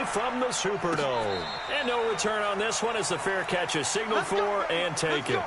from the Superdome. And no return on this one as the fair catch is signaled for and taken.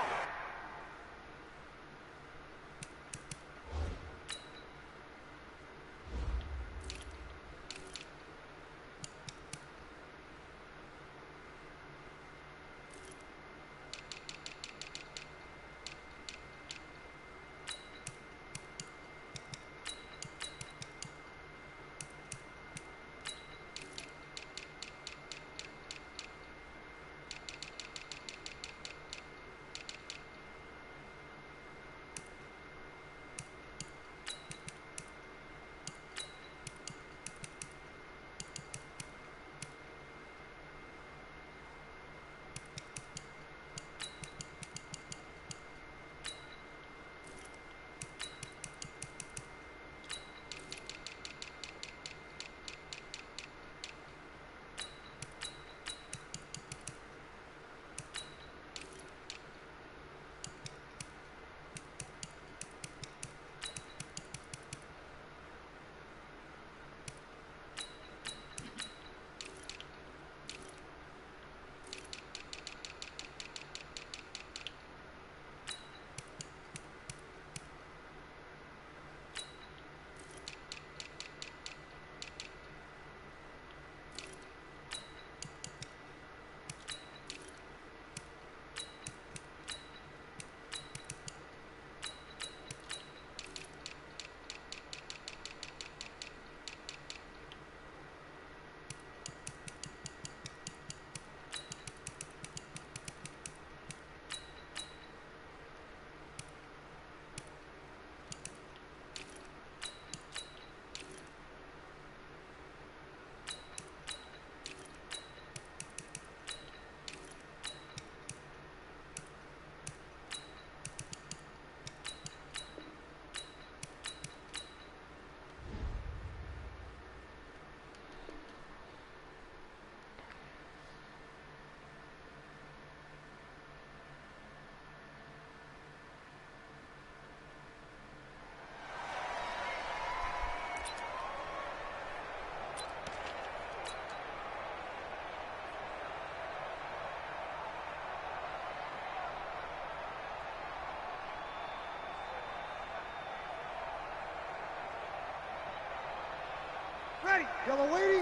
Ready, yellow lady.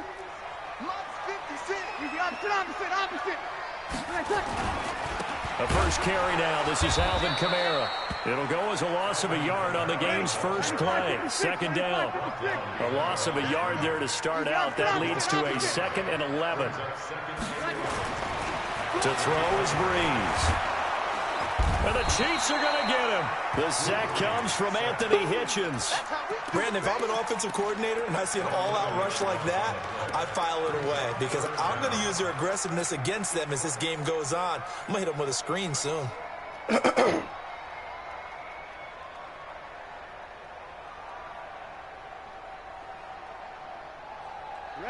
Lots 50 cent. You got opposite. A first carry now. This is Alvin Kamara. It'll go as a loss of a yard on the game's first play. Second down. A loss of a yard there to start out. That leads to a 2nd and 11. To throw is Breeze. And the Chiefs are going to get him. The sack comes from Anthony Hitchens. Brandon, if I'm an offensive coordinator and I see an all-out rush like that, I file it away because I'm going to use their aggressiveness against them as this game goes on. I'm going to hit them with a screen soon.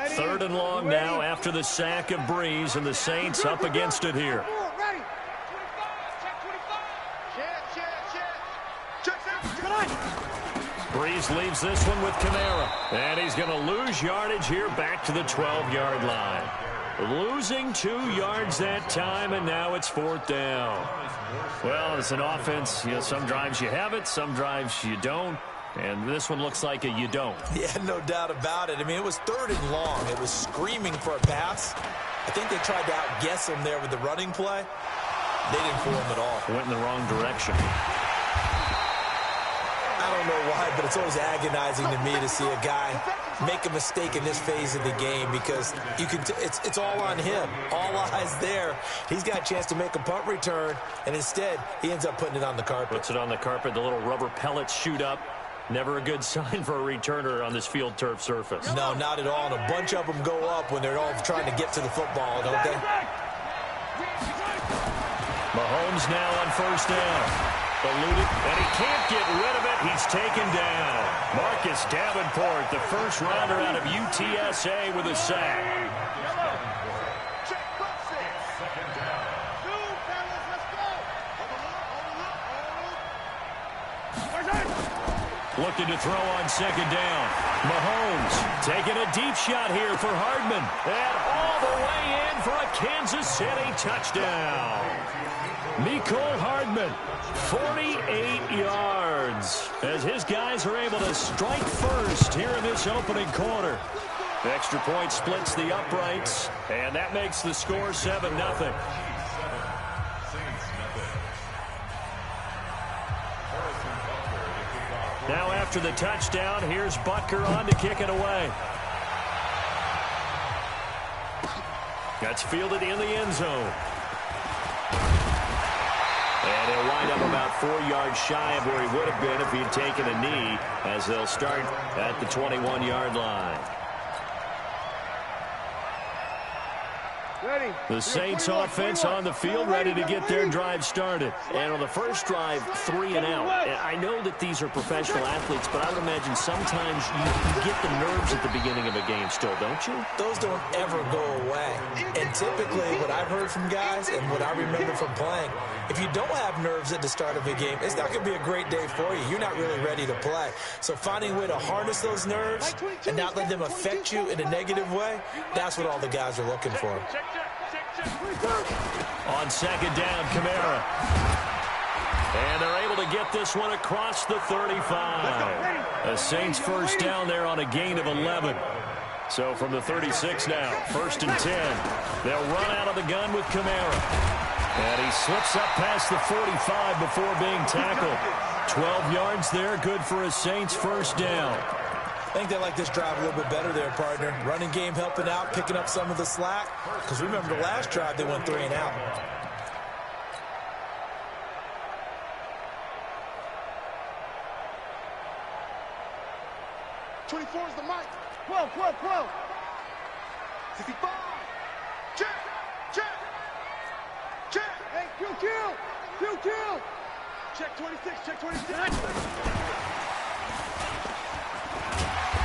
Third and long now after the sack of Breeze, and the Saints up against it here. Breeze leaves this one with Kamara. And he's going to lose yardage here back to the 12-yard line. Losing 2 yards that time, and now it's 4th down. Well, as an offense, some drives you have it, some drives you don't. And this one looks like a you don't. Yeah, no doubt about it. I mean, it was 3rd and long. It was screaming for a pass. I think they tried to outguess him there with the running play. They didn't fool him at all. Went in the wrong direction. I don't know why, but it's always agonizing to me to see a guy make a mistake in this phase of the game because you can. It's all on him. All eyes there. He's got a chance to make a punt return, and instead he ends up putting it on the carpet. Puts it on the carpet. The little rubber pellets shoot up. Never a good sign for a returner on this field turf surface. No, not at all. And a bunch of them go up when they're all trying to get to the football, don't they? Mahomes now on 1st down. Eluded, and he can't get rid of it. He's taken down. Marcus Davenport, the first rounder out of UTSA with a sack. Looking to throw on 2nd down. Mahomes taking a deep shot here for Hardman. And for a Kansas City touchdown. Mecole Hardman, 48 yards, as his guys are able to strike first here in this opening quarter. The extra point splits the uprights, and that makes the score 7-0. Now after the touchdown, here's Butker on to kick it away. That's fielded in the end zone. And he'll wind up about 4 yards shy of where he would have been if he had taken a knee, as they'll start at the 21-yard line. The Saints offense on the field, ready to get their drive started. And on the first drive, 3 and out. I know that these are professional athletes, but I would imagine sometimes you get the nerves at the beginning of a game still, don't you? Those don't ever go away. And typically, what I've heard from guys and what I remember from playing, if you don't have nerves at the start of a game, it's not going to be a great day for you. You're not really ready to play. So finding a way to harness those nerves and not let them affect you in a negative way, that's what all the guys are looking for. On second down, Kamara. And they're able to get this one across the 35. A Saints first down there on a gain of 11. So from the 36 now, 1st and 10. They'll run out of the gun with Kamara. And he slips up past the 45 before being tackled. 12 yards there, good for a Saints first down. I think they like this drive a little bit better there, partner. Running game helping out, picking up some of the slack. Because remember the last drive, they went 3 and out. '24 is the mic. 12, 12, 12. 65. Check, check, check. Hey, kill. Check 26, check 26.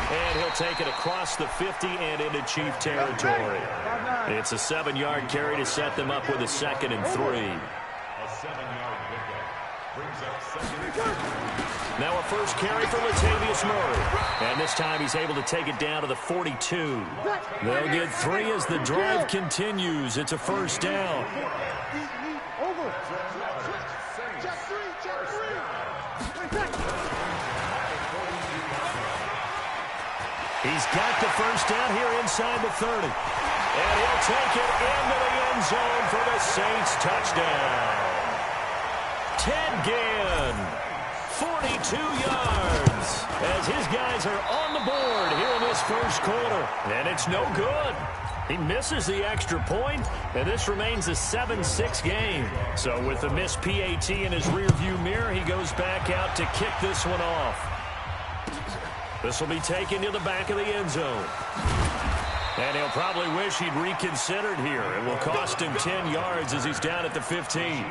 And he'll take it across the 50 and into Chief territory. It's a 7-yard carry to set them up with a 2nd and 3. A 7-yard pickup brings up 2nd and 3. Now a first carry for Latavius Murray. And this time he's able to take it down to the 42. They'll get 3 as the drive continues. It's a first down. Over. Check 3, check 3. He's got the first down here inside the 30. And he'll take it into the end zone for the Saints touchdown. Ted Ginn, 42 yards, as his guys are on the board here in this first quarter. And it's no good. He misses the extra point, and this remains a 7-6 game. So with the missed PAT in his rearview mirror, he goes back out to kick this one off. This will be taken to the back of the end zone. And he'll probably wish he'd reconsidered here. It will cost him 10 yards as he's down at the 15.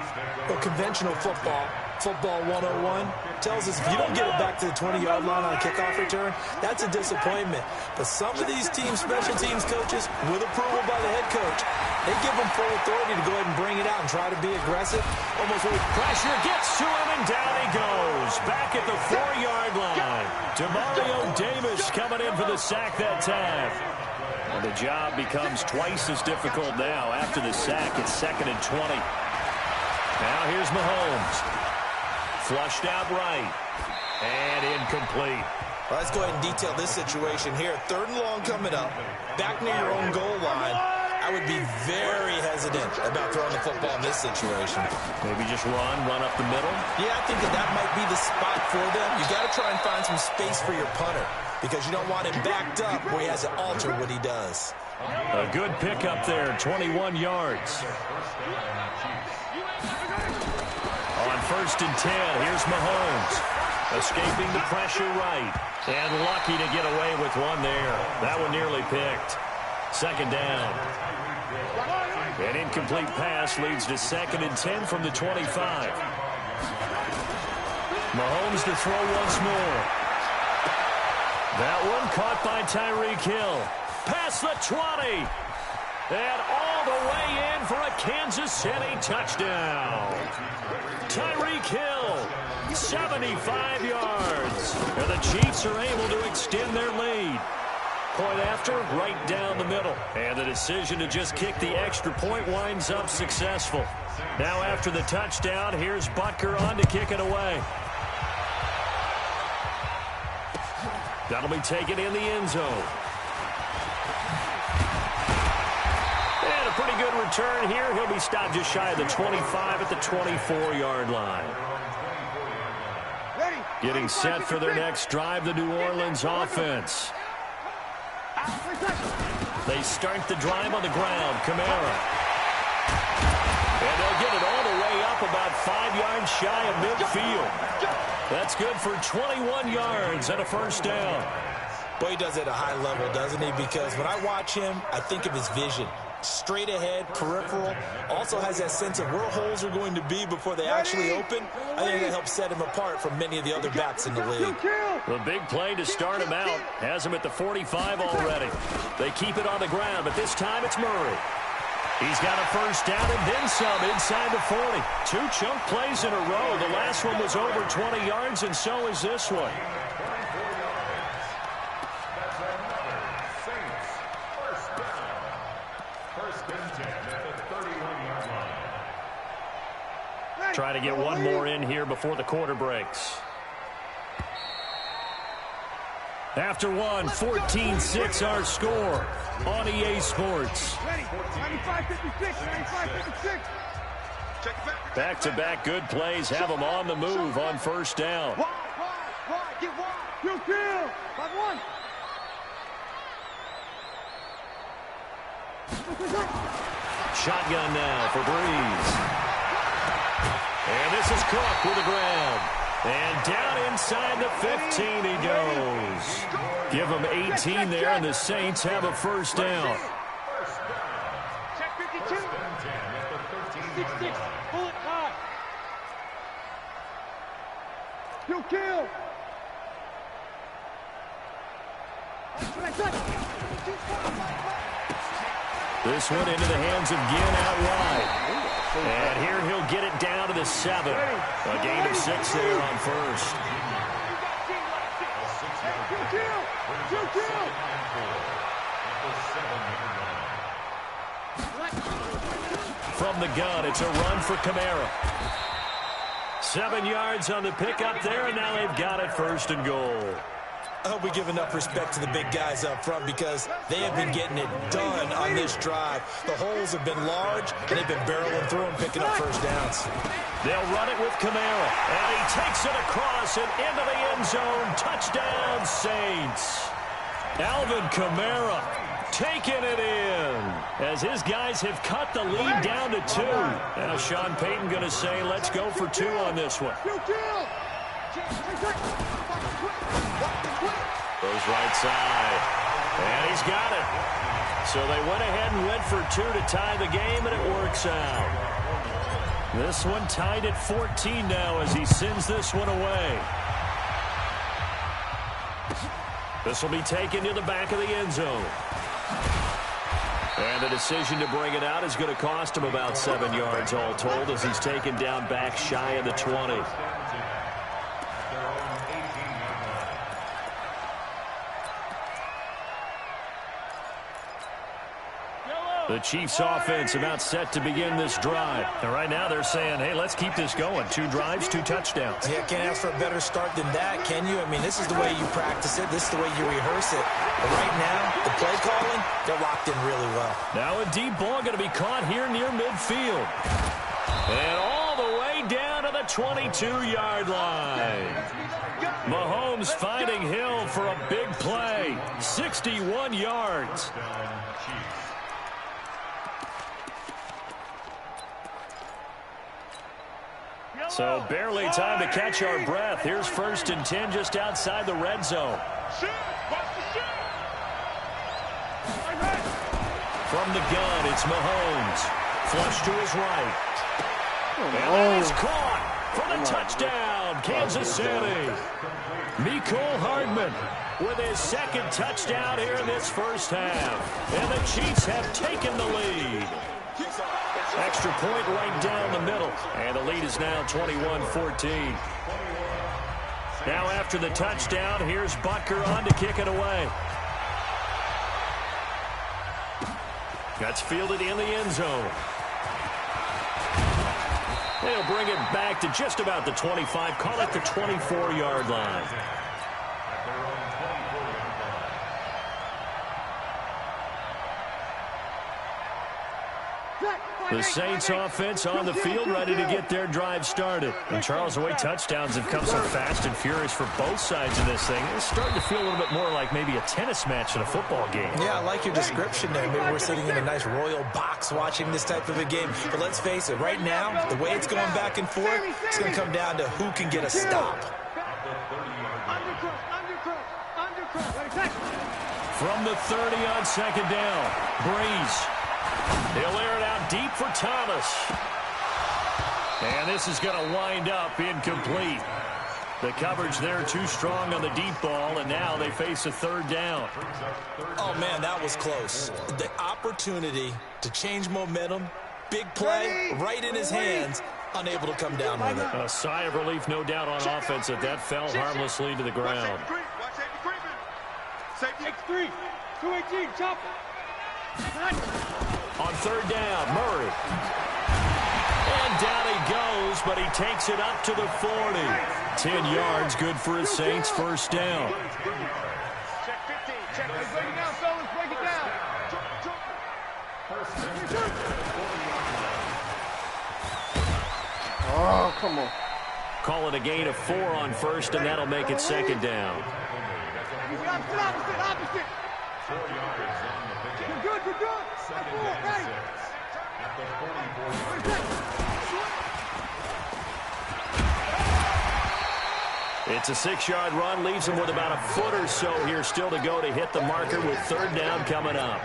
Well, conventional football 101, tells us if you don't get it back to the 20-yard line on a kickoff return, that's a disappointment. But some of these teams, special teams coaches, with approval by the head coach, they give them full authority to go ahead and bring it out and try to be aggressive. Almost with pressure gets to him, and down he goes. Back at the 4-yard line. Demario Davis coming in for the sack that time. And the job becomes twice as difficult now. After the sack, it's 2nd and 20. Now here's Mahomes. Flushed out right. And incomplete. Well, let's go ahead and detail this situation here. 3rd and long coming up. Back near your own goal line. I would be very hesitant about throwing the football in this situation. Maybe just run up the middle? Yeah, I think that might be the spot for them. You got to try and find some space for your punter because you don't want him backed up where he has to alter what he does. A good pickup there, 21 yards. On 1st and 10, here's Mahomes. Escaping the pressure right. And lucky to get away with one there. That one nearly picked. 2nd down. An incomplete pass leads to 2nd and 10 from the 25. Mahomes to throw once more. That one caught by Tyreek Hill. Past the 20. And all the way in for a Kansas City touchdown. Tyreek Hill, 75 yards. And the Chiefs are able to extend their lead. Point after, right down the middle. And the decision to just kick the extra point winds up successful. Now after the touchdown, here's Butker on to kick it away. That'll be taken in the end zone. And a pretty good return here. He'll be stopped just shy of the 25 at the 24-yard line. Getting set for their next drive, the New Orleans offense. They start the drive on the ground. Kamara. And they'll get it all the way up about 5 yards shy of midfield. That's good for 21 yards and a first down. Boy, he does it at a high level, doesn't he? Because when I watch him, I think of his vision. Straight ahead, peripheral. Also has that sense of where holes are going to be before they actually open. I think that helps set him apart from many of the other backs in the league. The big play to start him out has him at the 45 already. They keep it on the ground, but this time it's Murray. He's got a first down and then some inside the 40. 2 chunk plays in a row. The last one was over 20 yards, and so is this one. Trying to get one more in here before the quarter breaks. After one, 14-6 our score on EA Sports. Back-to-back good plays have them on the move on first down. Shotgun now for Breeze. And this is Cook with the ground. And down inside the 15 he goes. Give him 18 there, and the Saints have a first down. Check 52. 66. Bullet hot. Kill. This one into the hands of Ginn out wide. And here he'll get it down to the 7. A gain of 6 there on first. From the gun, it's a run for Kamara. 7 yards on the pickup there, and now they've got it first and goal. I hope we give enough respect to the big guys up front because they have been getting it done on this drive. The holes have been large, and they've been barreling through and picking up first downs. They'll run it with Kamara, and he takes it across and into the end zone. Touchdown, Saints. Alvin Kamara taking it in as his guys have cut the lead down to 2. Now Sean Payton going to say, let's go for 2 on this one. Goes right side. And he's got it. So they went ahead and went for 2 to tie the game, and it works out. This one tied at 14 now as he sends this one away. This will be taken to the back of the end zone. And the decision to bring it out is going to cost him about 7 yards all told as he's taken down back shy of the 20. The Chiefs offense about set to begin this drive. And right now they're saying, hey, let's keep this going. 2 drives, 2 touchdowns. Yeah, can't ask for a better start than that, can you? I mean, this is the way you practice it. This is the way you rehearse it. But right now, the play calling, they're locked in really well. Now a deep ball going to be caught here near midfield. And all the way down to the 22-yard line. Mahomes finding Hill for a big play. 61 yards. So barely time to catch our breath. Here's 1st and 10 just outside the red zone. From the gun, it's Mahomes. Flush to his right. And that is caught for the touchdown, Kansas City. Mecole Hardman with his 2nd touchdown here in this first half. And the Chiefs have taken the lead. Extra point right down the middle. And the lead is now 21-14. Now after the touchdown, here's Butker on to kick it away. That's fielded in the end zone. They'll bring it back to just about the 25. Call it the 24-yard line. The Saints offense on the field, ready to get their drive started. And Charles, the way touchdowns have come so fast and furious for both sides of this thing, it's starting to feel a little bit more like maybe a tennis match in a football game. Yeah, I like your description there. Maybe we're sitting in a nice royal box watching this type of a game. But let's face it, right now, the way it's going back and forth, it's going to come down to who can get a stop. From the 30 on second down, Breeze. He'll air it out deep for Thomas. And this is going to wind up incomplete. The coverage there too strong on the deep ball, and now they face a third down. Oh, man, that was close. The opportunity to change momentum, big play, right in his hands, unable to come down with it. A sigh of relief, no doubt, on offense that fell harmlessly to the ground. Safety X3, 218, chop. On third down, Murray. And down he goes, but he takes it up to the 40. 10 yards, good for his Saints, first down. Check 15, check. Break it down, fellas, break it down. Oh, come on. Call it a gain of 4 on first, and that'll make it second down. Opposite. 4 yards on the pickup. You're good, you're good. Second and 6 at the 44. It's a 6-yard run, leaves him with about a foot or so here still to go to hit the marker with third down coming up.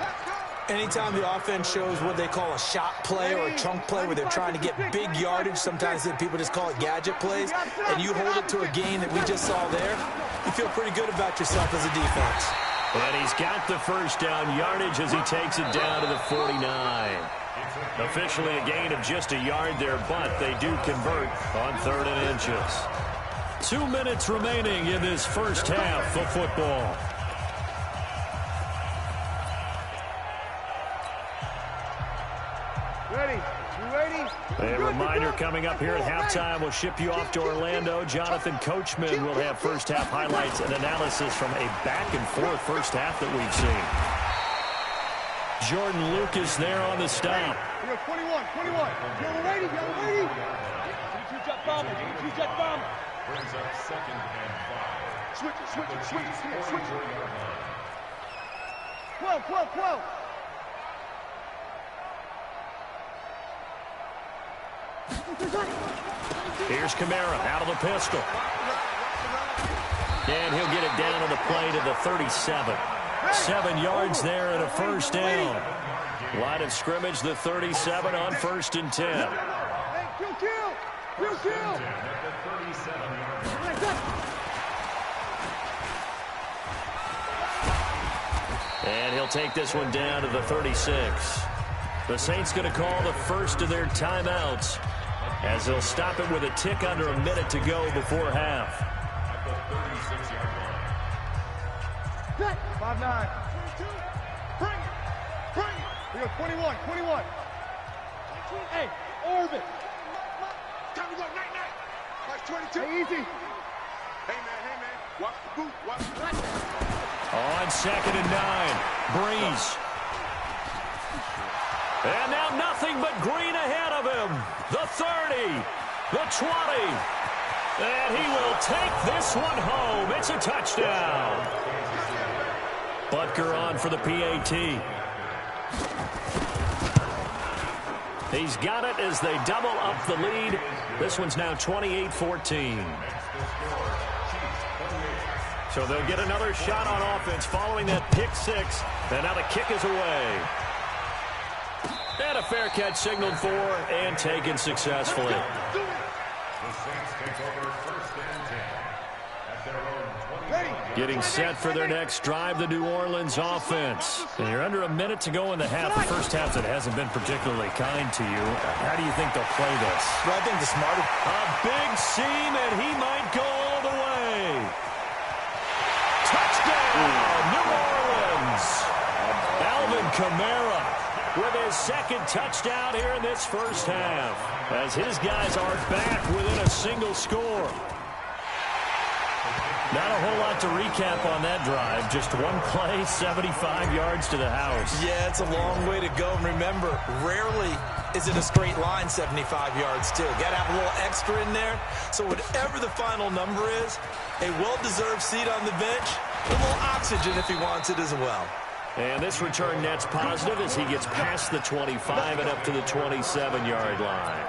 Anytime the offense shows what they call a shot play or a chunk play where they're trying to get big yardage, sometimes people just call it gadget plays, and you hold it to a gain that we just saw there, you feel pretty good about yourself as a defense. And he's got the first down yardage as he takes it down to the 49. Officially a gain of just a yard there, but they do convert on 3rd and inches. 2 minutes remaining in this first half of football. Ready? You ready? A reminder coming up here at halftime, we'll ship you off to Orlando. Jonathan Coachman will have first half highlights and analysis from a back-and-forth first half that we've seen. Jordan Lucas there on the stop. 21. Yellow lady. Two jet bomber. Brings up 2nd and 5. Switch it. 12. Here's Kamara out of the pistol. And he'll get it down on the play to the 37. 7 yards there and a first down. Line of scrimmage, the 37 on 1st and 10. You kill. And he'll take this one down to the 36. The Saints going to call the first of their timeouts as they'll stop it with a tick under a minute to go before half. At the 36-yard line. 5-9. 22. Bring it. We go 21. Hey, orbit. Time to go, night. Watch 22. Hey, easy. Hey, man. Watch the boot. Watch the boot. On 2nd and 9, Breeze. And now nothing but green ahead of him. The 30, the 20. And he will take this one home. It's a touchdown. Butker on for the PAT. He's got it as they double up the lead. This one's now 28-14. So they'll get another shot on offense following that pick 6. And now the kick is away. And a fair catch signaled for and taken successfully. The Saints take over 1st and 10 at their own 20. Getting set for their next drive, the New Orleans offense. And you're under a minute to go in the half. The first half that hasn't been particularly kind to you. How do you think they'll play this? Well, I think the smarter. A big seam, and he might go all the way. Touchdown, New Orleans. Alvin Kamara with his second touchdown here in this first half, as his guys are back within a single score. Not a whole lot to recap on that drive. Just one play, 75 yards to the house. Yeah, it's a long way to go. And remember, rarely is it a straight line 75 yards, too. Got to have a little extra in there. So whatever the final number is, a well-deserved seat on the bench, a little oxygen if he wants it as well. And this return net's positive as he gets past the 25 and up to the 27-yard line.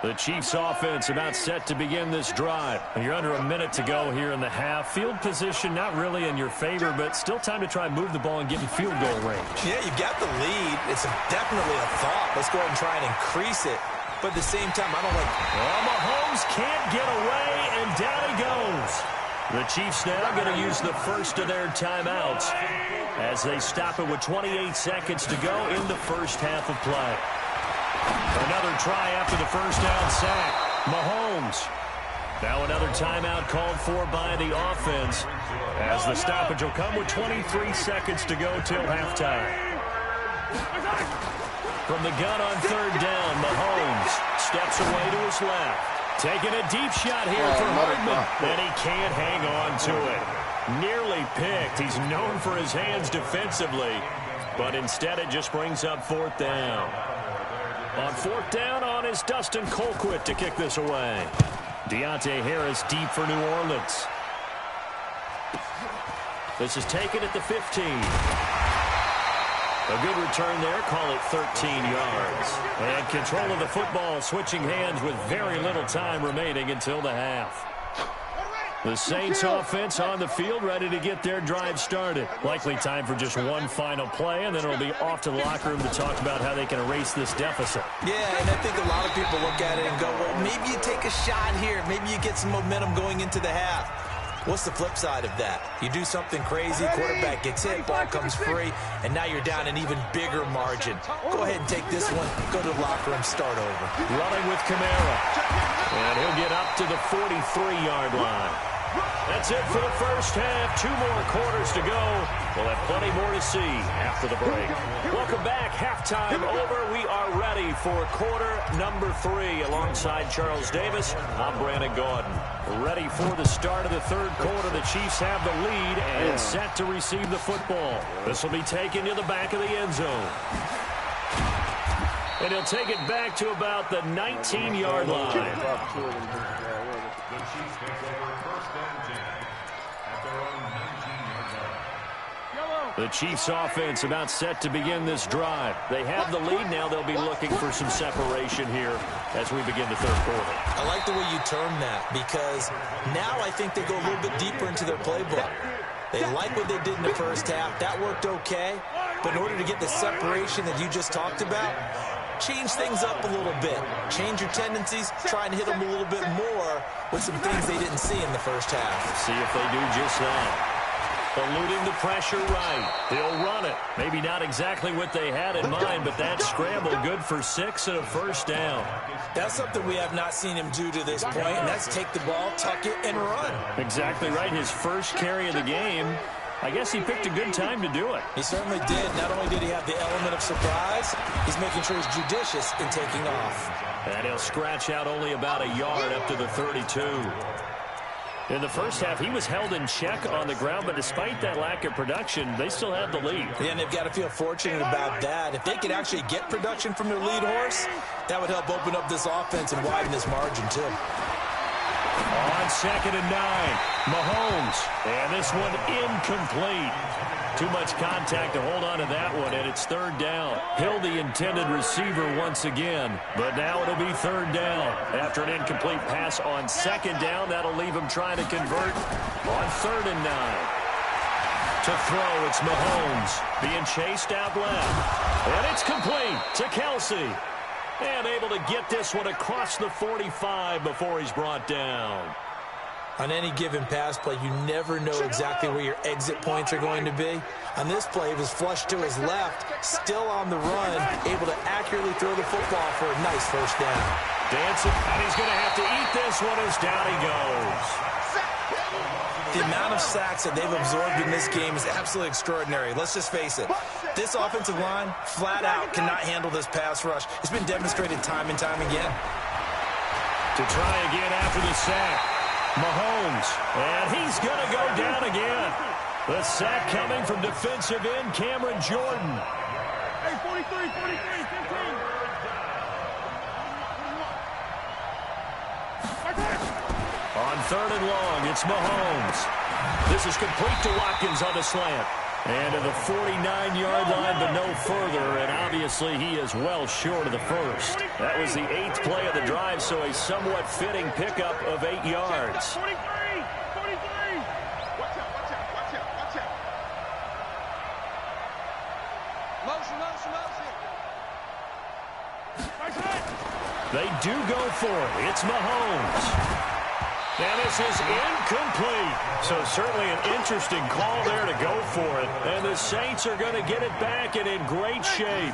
The Chiefs offense about set to begin this drive. You're under a minute to go here in the half. Field position not really in your favor, but still time to try and move the ball and get in field goal range. Yeah, you got the lead. It's definitely a thought. Let's go ahead and try and increase it. But at the same time, I don't like... Well, Mahomes can't get away, and down he goes. The Chiefs now going to use the first of their timeouts as they stop it with 28 seconds to go in the first half of play. Another try after the first down sack. Mahomes. Now another timeout called for by the offense as the stoppage will come with 23 seconds to go till halftime. From the gun on third down, Mahomes steps away to his left. Taking a deep shot here for Hardman, and he can't hang on to it. Nearly picked. He's known for his hands defensively, but instead it just brings up fourth down. On fourth down is Dustin Colquitt to kick this away. Deontay Harris deep for New Orleans. This is taken at the 15. A good return there, call it 13 yards. And control of the football, switching hands with very little time remaining until the half. The Saints offense on the field, ready to get their drive started. Likely time for just one final play, and then it'll be off to the locker room to talk about how they can erase this deficit. Yeah, and I think a lot of people look at it and go, well, maybe you take a shot here. Maybe you get some momentum going into the half. What's the flip side of that? You do something crazy, quarterback gets hit, ball comes free, and now you're down an even bigger margin. Go ahead and take this one, go to the locker room, start over. Running with Kamara, and he'll get up to the 43-yard line. That's it for the first half. 2 more quarters to go. We'll have plenty more to see after the break. Welcome back. Halftime over. We are ready for quarter number 3. Alongside Charles Davis, I'm Brandon Gaudin. Ready for the start of the third quarter. The Chiefs have the lead and set to receive the football. This will be taken to the back of the end zone. And he'll take it back to about the 19-yard line. The Chiefs take over first and 10 at their own 19-yard line. The Chiefs offense about set to begin this drive. They have the lead. Now they'll be looking for some separation here as we begin the third quarter. I like the way you term that because now I think they go a little bit deeper into their playbook. They like what they did in the first half. That worked okay. But in order to get the separation that you just talked about, change things up a little bit. Change your tendencies. Try and hit them a little bit more with some things they didn't see in the first half. See if they do just that. Eluding the pressure right. They'll run it. Maybe not exactly what they had in mind, but that scramble good for 6 and a first down. That's something we have not seen him do to this point, and that's take the ball, tuck it, and run. Exactly right. His first carry of the game. I guess he picked a good time to do it. He certainly did. Not only did he have the element of surprise, he's making sure he's judicious in taking off. And he'll scratch out only about a yard up to the 32. In the first half, he was held in check on the ground, but despite that lack of production, they still have the lead. Yeah, and they've got to feel fortunate about that. If they could actually get production from their lead horse, that would help open up this offense and widen this margin, too. On 2nd and 9, Mahomes, and this one incomplete. Too much contact to hold on to that one, and it's third down. Hill, the intended receiver once again, but now it'll be third down. After an incomplete pass on 2nd down, that'll leave him trying to convert on 3rd and 9. To throw, it's Mahomes being chased out left, and it's complete to Kelsey. And able to get this one across the 45 before he's brought down. On any given pass play, you never know exactly where your exit points are going to be. On this play, he was flushed to his left, still on the run, able to accurately throw the football for a nice first down. Dancing, and he's going to have to eat this one as down he goes. The amount of sacks that they've absorbed in this game is absolutely extraordinary. Let's just face it. This offensive line, flat out, cannot handle this pass rush. It's been demonstrated time and time again. To try again after the sack. Mahomes, and he's going to go down again. The sack coming from defensive end Cameron Jordan. Hey, 43, 15. On 3rd and long, it's Mahomes. This is complete to Watkins on the slant. And to the 49-yard line, but no further. And obviously, he is well short of the first. That was the 8th play of the drive, so a somewhat fitting pickup of 8 yards. 43. Watch out. Motion. They do go for it. It's Mahomes. And this is incomplete. So certainly an interesting call there to go for it. And the Saints are going to get it back and in great shape.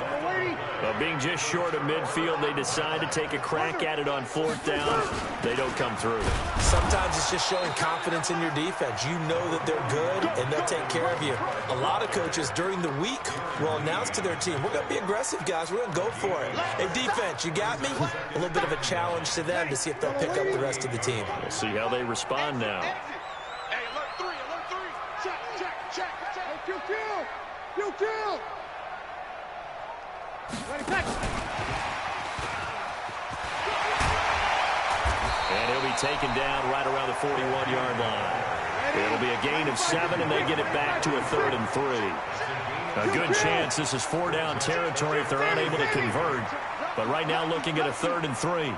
But being just short of midfield, they decide to take a crack at it on 4th down. They don't come through. Sometimes it's just showing confidence in your defense. You know that they're good, and they'll take care of you. A lot of coaches during the week will announce to their team, we're going to be aggressive, guys. We're going to go for it. Hey, defense, you got me? A little bit of a challenge to them to see if they'll pick up the rest of the team. We'll see how they respond now. Hey, alert 3. Check. Hey, kill. Ready, back. And he'll be taken down right around the 41-yard line. It'll be a gain of 7, and they get it back to a 3rd and 3. A good chance this is 4-down territory if they're unable to convert. But right now looking at a 3rd and 3.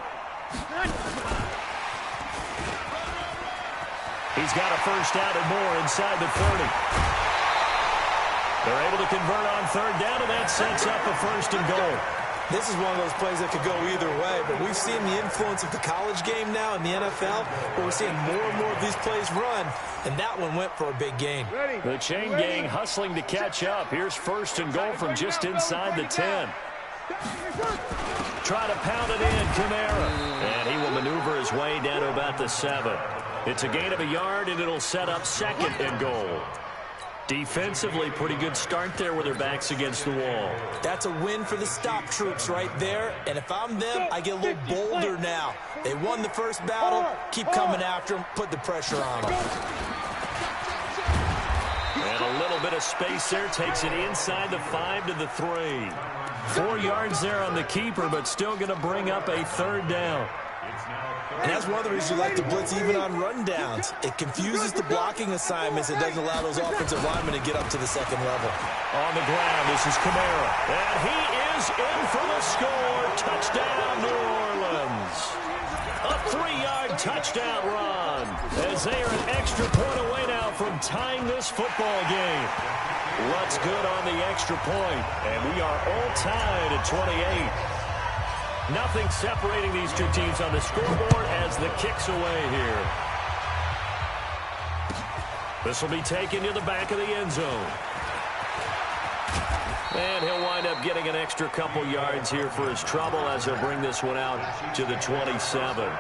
He's got a first down and more inside the 30. They're able to convert on 3rd down, and that sets up a 1st and goal. This is one of those plays that could go either way, but we've seen the influence of the college game now in the NFL, where we're seeing more and more of these plays run, and that one went for a big gain. The chain gang hustling to catch up. Here's 1st and goal from just inside the 10. Try to pound it in, Kamara. And he will maneuver his way down to about the 7. It's a gain of a yard, and it'll set up 2nd and goal. Defensively, pretty good start there with their backs against the wall. That's a win for the stop troops right there. And if I'm them, I get a little bolder now. They won the first battle. Keep coming after them. Put the pressure on them. And a little bit of space there. Takes it inside the 5 to the 3. 4 yards there on the keeper, but still going to bring up a 3rd down. And that's one of the reasons you like to blitz even on rundowns. It confuses the blocking assignments. It doesn't allow those offensive linemen to get up to the 2nd level. On the ground, this is Kamara. And he is in for the score. Touchdown, New Orleans. A 3-yard touchdown run. As they are an extra point away now from tying this football game. What's good on the extra point? And we are all tied at 28. Nothing separating these two teams on the scoreboard as the kick's away here. This will be taken to the back of the end zone. And he'll wind up getting an extra couple yards here for his trouble as he'll bring this one out to the 27.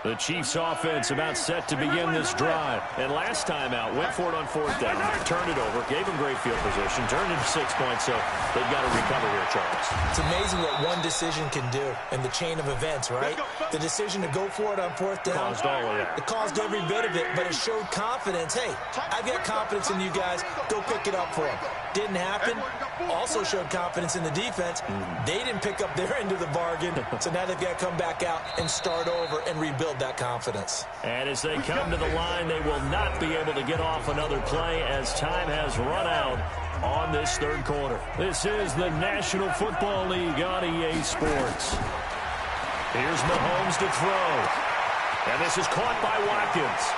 The Chiefs offense about set to begin this drive. And last time out, went for it on 4th down, turned it over, gave them great field position, turned it to 6 points, so they've got to recover here, Charles. It's amazing what one decision can do in the chain of events, right? The decision to go for it on 4th down. Caused all of it. It caused every bit of it, but it showed confidence. Hey, I've got confidence in you guys. Go pick it up for them. Didn't happen. Also showed confidence in the defense. They didn't pick up their end of the bargain, so now they've got to come back out and start over and rebuild that confidence. And as they come to the line, they will not be able to get off another play as time has run out on this 3rd quarter. This is the National Football League on EA Sports. Here's Mahomes to throw. And this is caught by Watkins.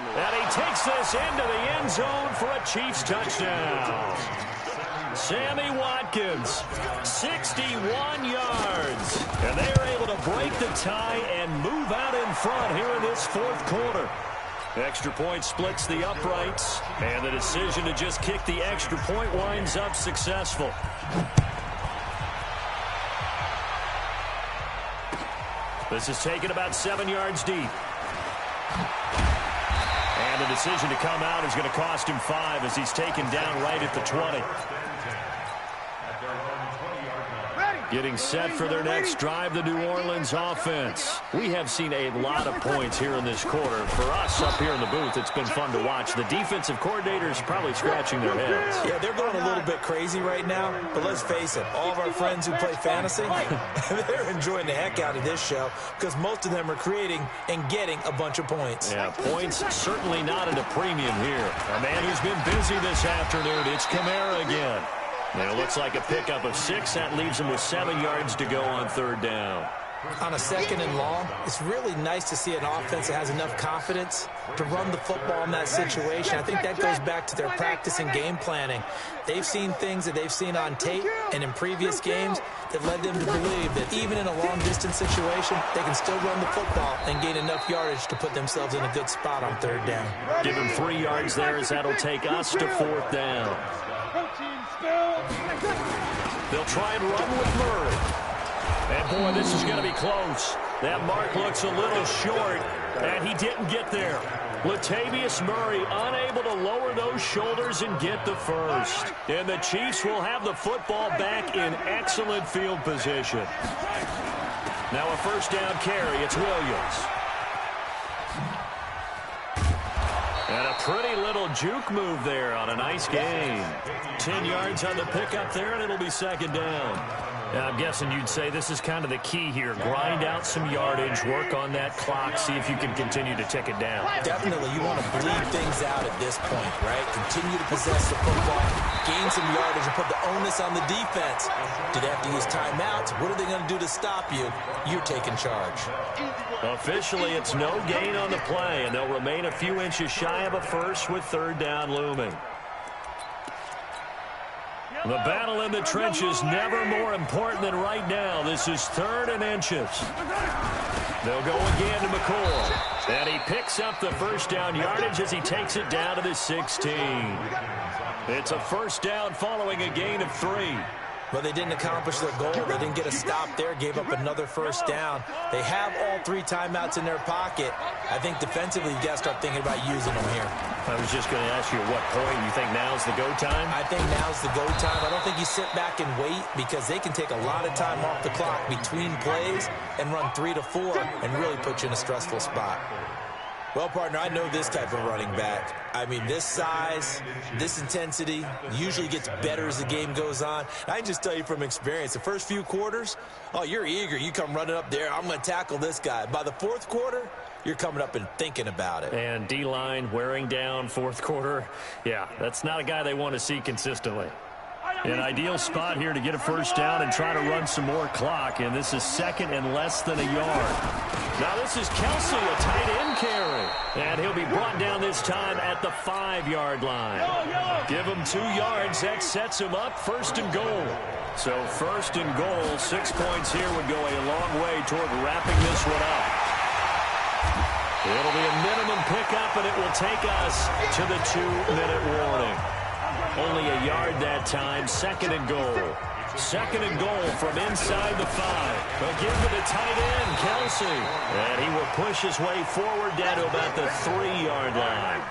And he takes this into the end zone for a Chiefs touchdown. Sammy Watkins, 61 yards. And they are able to break the tie and move out in front here in this 4th quarter. Extra point splits the uprights, and the decision to just kick the extra point winds up successful. This is taken about 7 yards deep. And the decision to come out is going to cost him 5 as he's taken down right at the 20. Getting set for their next drive, the New Orleans offense. We have seen a lot of points here in this quarter. For us up here in the booth, it's been fun to watch. The defensive coordinators probably scratching their heads. Yeah, they're going a little bit crazy right now, but let's face it, all of our friends who play fantasy, they're enjoying the heck out of this show because most of them are creating and getting a bunch of points. Yeah, points certainly not at a premium here. A man who's been busy this afternoon, it's Kamara again. It looks like a pickup of 6. That leaves him with 7 yards to go on 3rd down. On a 2nd and long, it's really nice to see an offense that has enough confidence to run the football in that situation. I think that goes back to their practice and game planning. They've seen things that they've seen on tape and in previous games that led them to believe that even in a long-distance situation, they can still run the football and gain enough yardage to put themselves in a good spot on 3rd down. Give him 3 yards there as that'll take us to 4th down. They'll try and run with Murray. And, boy, this is going to be close. That mark looks a little short, and he didn't get there. Latavius Murray unable to lower those shoulders and get the first. And the Chiefs will have the football back in excellent field position. Now a 1st down carry. It's Williams. And a pretty little juke move there on a nice gain. 10 yards on the pickup there, and it'll be 2nd down. I'm guessing you'd say this is kind of the key here. Grind out some yardage, work on that clock, see if you can continue to tick it down. Definitely, you want to bleed things out at this point, right? Continue to possess the football, gain some yardage, and put the onus on the defense. Do they have to use timeouts? What are they going to do to stop you? You're taking charge. Officially, it's no gain on the play, and they'll remain a few inches shy of a first with 3rd down looming. The battle in the trenches never more important than right now. This is 3rd and inches. They'll go again to McCoy. And he picks up the 1st down yardage as he takes it down to the 16. It's a 1st down following a gain of 3. But they didn't accomplish their goal. They didn't get a stop there, gave up another 1st down. They have all 3 timeouts in their pocket. I think defensively, you got to start thinking about using them here. I was just going to ask you at what point you think now's the go time? I think now's the go time. I don't think you sit back and wait because they can take a lot of time off the clock between plays and run 3 to 4 and really put you in a stressful spot. Well, partner, I know this type of running back. I mean, this size, this intensity usually gets better as the game goes on. I can just tell you from experience, the first few quarters, oh, you're eager. You come running up there, I'm going to tackle this guy. By the 4th quarter, you're coming up and thinking about it. And D-line wearing down 4th quarter. Yeah, that's not a guy they want to see consistently. An ideal spot here to get a 1st down and try to run some more clock. And this is 2nd and less than a yard. Now this is Kelsey, a tight end carry. And he'll be brought down this time at the 5-yard line. Give him 2 yards. That sets him up 1st and goal. So 1st and goal, 6 points here would go a long way toward wrapping this one up. It'll be a minimum pickup, and it will take us to the 2-minute warning. Only a yard that time, 2nd and goal. 2nd and goal from inside the 5. But give to the tight end, Kelsey. And he will push his way forward down to about the 3-yard line.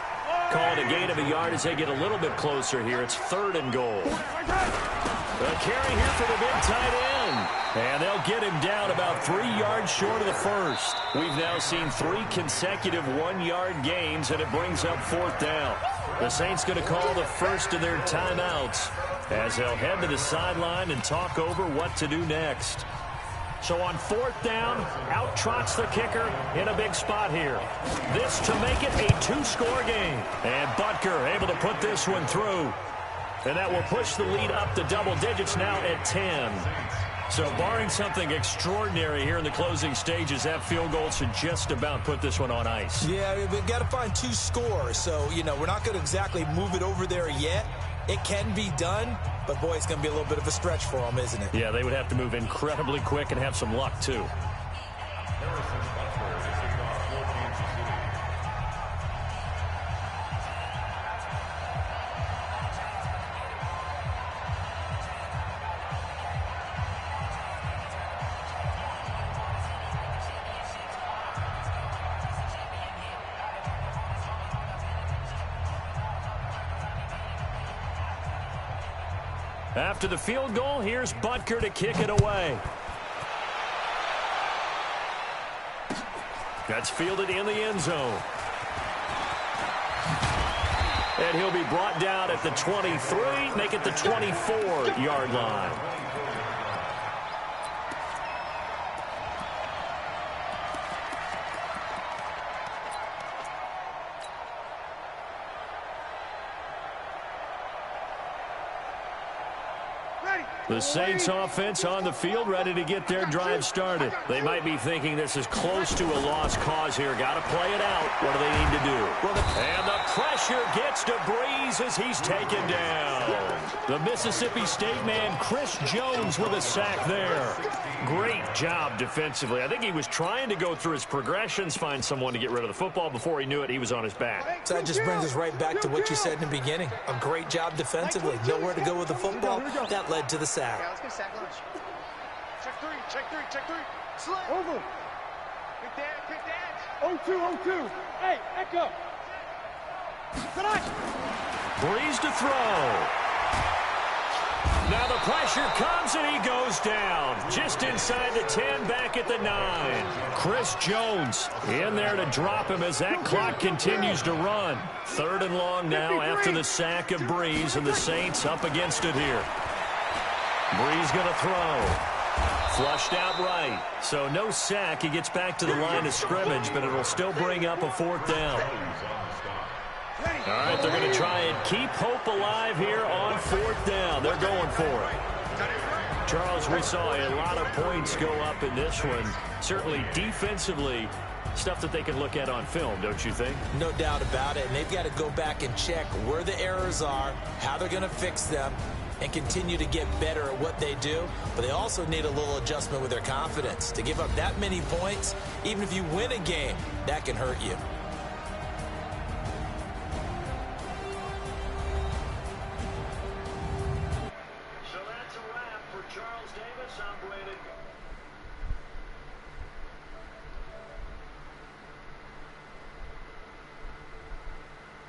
Called a gain of a yard as they get a little bit closer here. It's 3rd and goal. A carry here for the big tight end. And they'll get him down about 3 yards short of the 1st. We've now seen 3 consecutive 1-yard gains, and it brings up 4th down. The Saints going to call the first of their timeouts as they'll head to the sideline and talk over what to do next. So on 4th down, out trots the kicker in a big spot here. This to make it a 2-score game. And Butker able to put this one through. And that will push the lead up to double digits now at 10. So barring something extraordinary here in the closing stages, that field goal should just about put this one on ice. Yeah, we've got to find 2 scores. So, you know, we're not going to exactly move it over there yet. It can be done, but, boy, it's going to be a little bit of a stretch for them, isn't it? Yeah, they would have to move incredibly quick and have some luck, too. After the field goal, here's Butker to kick it away. That's fielded in the end zone. And he'll be brought down at the 23, make it the 24-yard line. The Saints offense on the field, ready to get their drive started. They might be thinking this is close to a lost cause here. Got to play it out. What do they need to do? And the pressure gets to Breeze as he's taken down. The Mississippi State man, Chris Jones, with a sack there. Great job defensively. I think he was trying to go through his progressions, find someone to get rid of the football. Before he knew it, he was on his back. So that just brings us right back to what you said in the beginning. A great job defensively. Nowhere to go with the football. That led to the sack. Yeah, let's get sack lunch. Check three. Slant. Over. Pick that. 0-2. Hey, Echo. Tonight. Breeze to throw. Now the pressure comes and he goes down. Just inside the 10, back at the 9. Chris Jones in there to drop him as that clock continues to run. 3rd and long now after the sack of Breeze, and the Saints up against it here. Breeze going to throw. Flushed out right. So no sack. He gets back to the line of scrimmage, but it'll still bring up a 4th down. All right, they're going to try and keep hope alive here on 4th down. They're going for it. Charles, we saw a lot of points go up in this one. Certainly defensively, stuff that they can look at on film, don't you think? No doubt about it. And they've got to go back and check where the errors are, how they're going to fix them, and continue to get better at what they do. But they also need a little adjustment with their confidence. To give up that many points, even if you win a game, that can hurt you. So that's a wrap for Charles Davis, operated